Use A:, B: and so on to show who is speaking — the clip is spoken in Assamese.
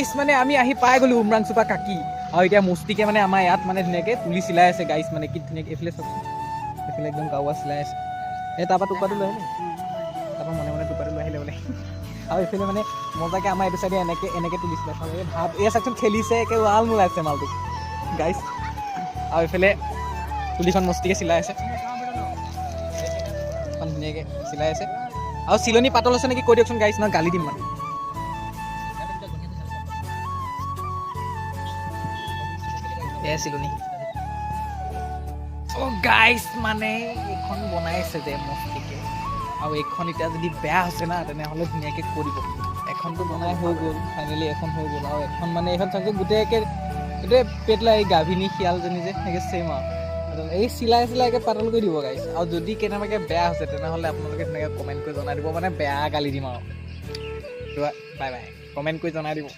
A: গাইছ মানে আমি আহি পাই গ'লো উমৰাংচুপা কাকি আৰু এতিয়া মুস্তিকে মানে আমাৰ ইয়াত মানে ধুনীয়াকৈ তুলি চিলাই আছে গাইছ মানে কি ধুনীয়াকৈ এইফালে চাওকচোন এইফালে একদম কাৱা চিলাই আছে এই তাৰপৰা টোপাটো লৈ আহিলে তাৰপৰা মনে মনে টোপাটো লৈ আহিলে বোলে আৰু এইফালে মানে মজাকৈ আমাৰ এইটো চাইডে এনেকৈ তুলিছিলে এই ভাব এই চাওকচোন খেলিছে একে ৱাল মোলাইছে মালটো গাইছ আৰু এইফালে তুলিখন মস্তিকে চিলাই আছে ধুনীয়াকৈ চিলাই আছে আৰু চিলনী পাতল আছে নেকি কৈ দিয়কচোন গাইছ নহয় গালি দিম মানে এয়া চিলনী অ' গাইছ মানে এইখন বনাইছে যে মস্তিকে আৰু এইখন এতিয়া যদি বেয়া হৈছে না তেনেহ'লে ধুনীয়াকৈ কৰিব এখনটো বনাই হৈ গ'ল ফাইনেলি এখন হৈ গ'ল আৰু এখন মানে এইখন চাওকচোন গোটেইকৈ পেটলা এই গাভিনী শিয়ালজনী যে সেনেকৈ ছেইম আৰু এই চিলাই চিলাইকৈ পাতল কৰি দিব গাইছ আৰু যদি কেনেবাকৈ বেয়া হৈছে তেনেহ'লে আপোনালোকে ধুনীয়াকৈ কমেণ্ট কৰি জনাই দিব মানে বেয়া গালি দিম আৰু বাই বাই কমেণ্ট কৰি জনাই দিব